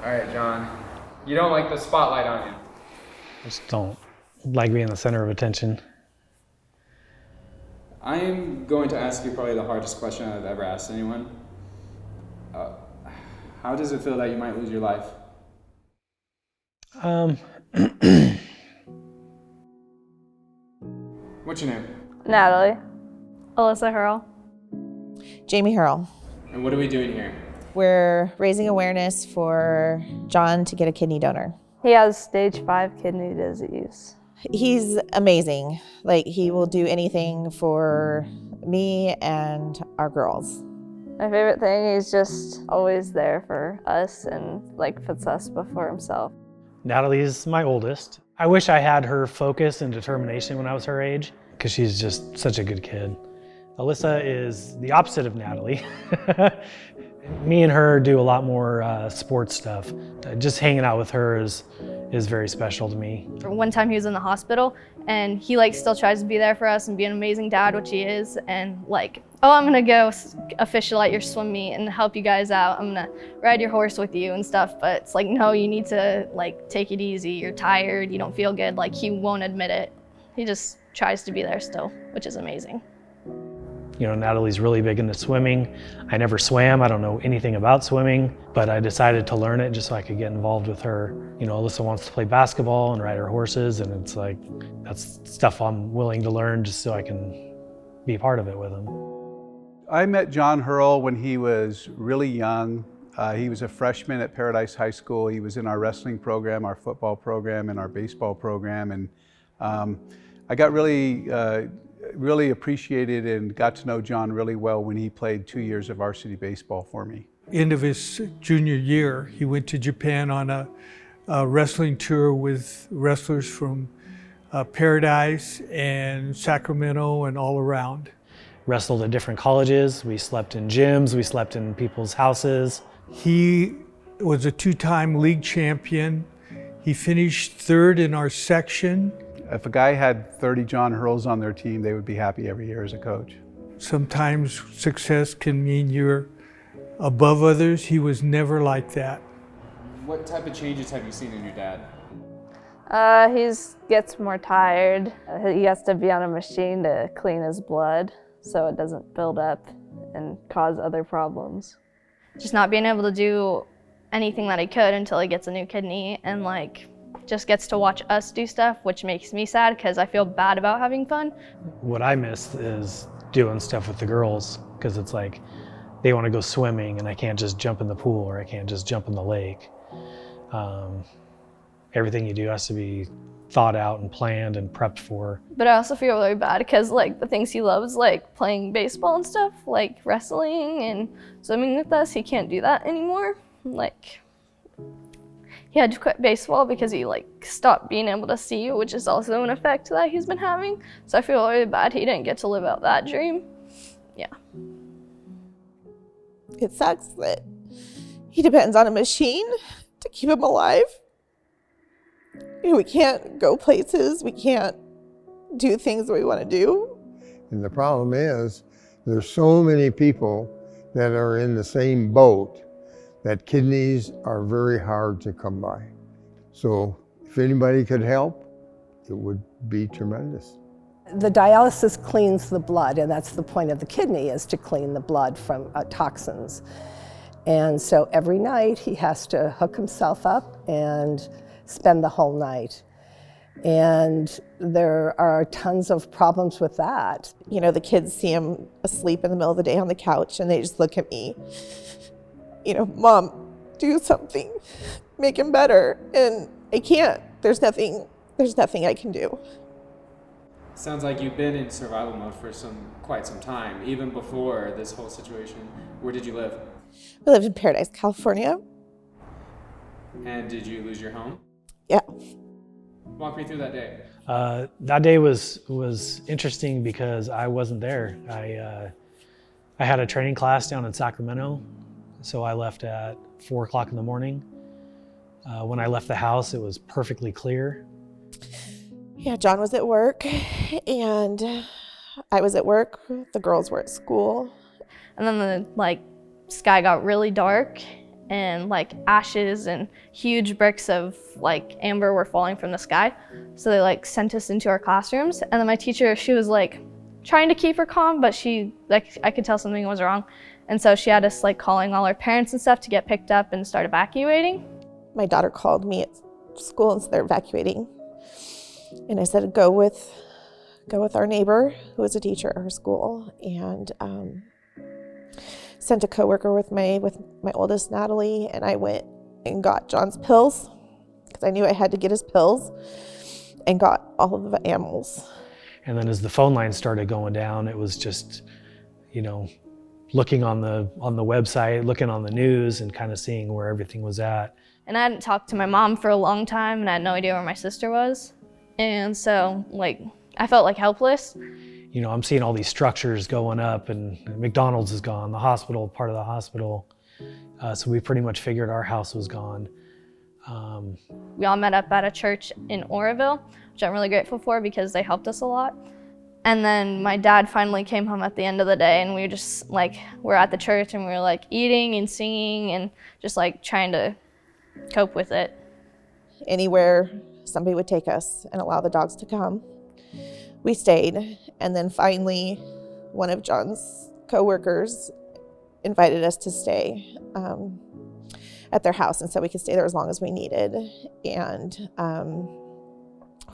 All right, Jon. You don't like the spotlight on you. I just don't like being the center of attention. I am going to ask you probably the hardest question I've ever asked anyone. How does it feel that you might lose your life? What's your name? Natalie. Alyssa Herl. Jammie Herl. And what are we doing here? We're raising awareness for Jon to get a kidney donor. He has stage 5 kidney disease. He's amazing. Like, he will do anything for me and our girls. My favorite thing, he's just always there for us and like puts us before himself. Natalie's my oldest. I wish I had her focus and determination when I was her age, because she's just such a good kid. Alyssa is the opposite of Natalie. Me and her do a lot more sports stuff. Just hanging out with her is very special to me. One time he was in the hospital and he like still tries to be there for us and be an amazing dad, which he is, and like, oh, I'm gonna go official at your swim meet and help you guys out. I'm gonna ride your horse with you and stuff, but it's like, no, you need to like take it easy. You're tired, you don't feel good. Like, he won't admit it. He just tries to be there still, which is amazing. You know, Natalie's really big into swimming. I never swam, I don't know anything about swimming, but I decided to learn it just so I could get involved with her. You know, Alyssa wants to play basketball and ride her horses, and it's like, that's stuff I'm willing to learn just so I can be a part of it with them. I met Jon Herl when he was really young. He was a freshman at Paradise High School. He was in our wrestling program, our football program, and our baseball program. And I got really appreciated and got to know Jon really well when he played 2 years of varsity baseball for me. End of his junior year, he went to Japan on a wrestling tour with wrestlers from Paradise and Sacramento and all around. Wrestled at different colleges, we slept in gyms, we slept in people's houses. He was a 2-time league champion. He finished 3rd in our section. If a guy had 30 Jon Herls on their team, they would be happy every year as a coach. Sometimes success can mean you're above others. He was never like that. What type of changes have you seen in your dad? He gets more tired. He has to be on a machine to clean his blood so it doesn't build up and cause other problems. Just not being able to do anything that he could until he gets a new kidney, and like just gets to watch us do stuff, which makes me sad because I feel bad about having fun. What I miss is doing stuff with the girls, because it's like they want to go swimming and I can't just jump in the pool or I can't just jump in the lake. Everything you do has to be thought out and planned and prepped for. But I also feel really bad because like the things he loves, like playing baseball and stuff, like wrestling and swimming with us, he can't do that anymore. Like, he had to quit baseball because he like stopped being able to see you, which is also an effect that he's been having. So I feel really bad he didn't get to live out that dream. Yeah. It sucks that he depends on a machine to keep him alive. You know, we can't go places, we can't do things that we want to do. And the problem is, there's so many people that are in the same boat that kidneys are very hard to come by. So if anybody could help, it would be tremendous. The dialysis cleans the blood, and that's the point of the kidney, is to clean the blood from toxins. And so every night he has to hook himself up and spend the whole night. And there are tons of problems with that. You know, the kids see him asleep in the middle of the day on the couch and they just look at me. You know, Mom, do something, make him better. And I can't. There's nothing I can do. Sounds like you've been in survival mode for quite some time, even before this whole situation. Where did you live? We lived in Paradise, California. And did you lose your home? Yeah. Walk me through that day. That day was interesting because I wasn't there. I had a training class down in Sacramento, so I left at 4 o'clock in the morning. When I left the house, it was perfectly clear. Yeah, Jon was at work and I was at work. The girls were at school. And then the sky got really dark and like ashes and huge bricks of like amber were falling from the sky. So they like sent us into our classrooms, and then my teacher, she was like trying to keep her calm, but she like, I could tell something was wrong. And so she had us like calling all our parents and stuff to get picked up and start evacuating. My daughter called me at school and said they're evacuating. And I said, go with our neighbor who was a teacher at her school, and sent a coworker with my oldest, Natalie, and I went and got Jon's pills because I knew I had to get his pills, and got all of the animals. And then as the phone line started going down, it was just, you know, looking on the website, looking on the news, and kind of seeing where everything was at. And I hadn't talked to my mom for a long time, and I had no idea where my sister was. And so like, I felt like helpless. You know, I'm seeing all these structures going up, and McDonald's is gone, the hospital, part of the hospital. So we pretty much figured our house was gone. We all met up at a church in Oroville, which I'm really grateful for because they helped us a lot. And then my dad finally came home at the end of the day, and we were just like, we're at the church and we were like eating and singing and just like trying to cope with it. Anywhere somebody would take us and allow the dogs to come, we stayed. And then finally, one of Jon's coworkers invited us to stay at their house, and so we could stay there as long as we needed. And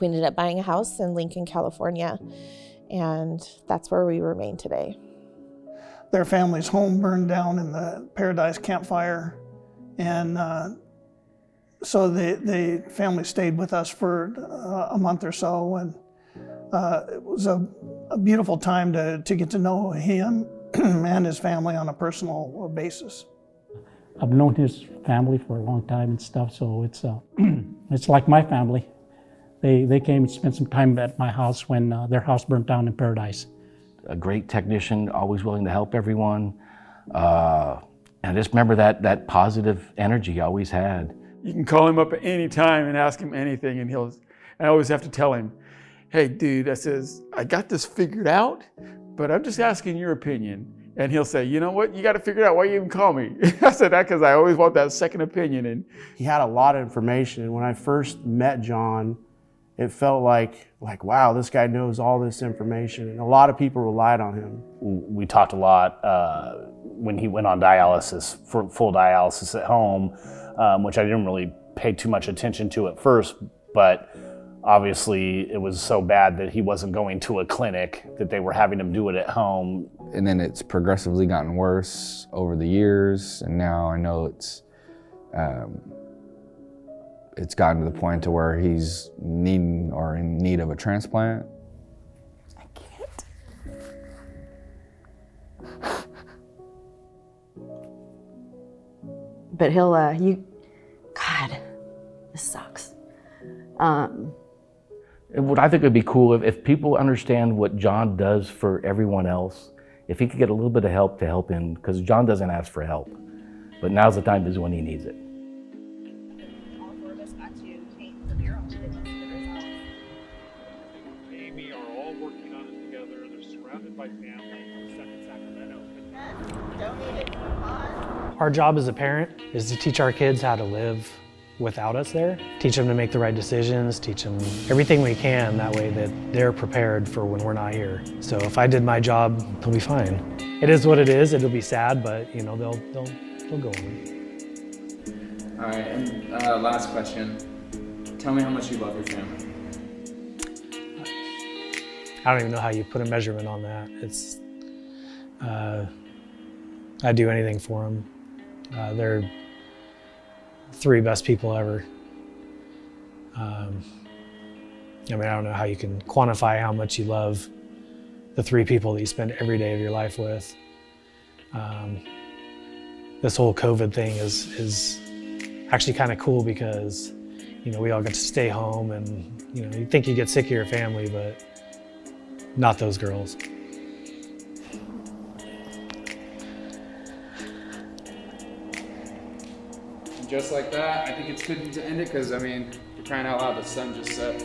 we ended up buying a house in Lincoln, California, and that's where we remain today. Their family's home burned down in the Paradise campfire, and so the family stayed with us for a month or so, and it was a beautiful time to get to know him and his family on a personal basis. I've known his family for a long time and stuff, so it's like my family. They came and spent some time at my house when their house burnt down in Paradise. A great technician, always willing to help everyone. And I just remember that positive energy he always had. You can call him up at any time and ask him anything, and I always have to tell him, hey dude, I got this figured out, but I'm just asking your opinion. And he'll say, you know what, you got to figure it out. Why you even call me? I said that because I always want that second opinion. And he had a lot of information. And when I first met Jon, it felt like, wow, this guy knows all this information. And a lot of people relied on him. We talked a lot when he went on dialysis, for full dialysis at home, which I didn't really pay too much attention to at first, but obviously it was so bad that he wasn't going to a clinic, that they were having him do it at home. And then it's progressively gotten worse over the years, and now I know it's gotten to the point to where he's in need of a transplant. I can't. But he'll, God, this sucks. What I think would be cool if people understand what Jon does for everyone else, if he could get a little bit of help to help him, because Jon doesn't ask for help, but now's the time is when he needs it. All four of us got to paint the mural. Amy are all working on it together. They're surrounded by family. Stuck in Sacramento. Our job as a parent is to teach our kids how to live without us there. Teach them to make the right decisions, teach them everything we can, that way that they're prepared for when we're not here. So if I did my job, they'll be fine. It is what it is, it'll be sad, but you know, they'll go on. All right, and last question. Tell me how much you love your family. I don't even know how you put a measurement on that. It's, I'd do anything for them. They're three best people ever. I mean, I don't know how you can quantify how much you love the three people that you spend every day of your life with. This whole COVID thing is actually kind of cool because, you know, we all get to stay home, and, you know, you think you get sick of your family, but not those girls. Just like that, I think it's good to end it because, I mean, you're crying out loud, the sun just set.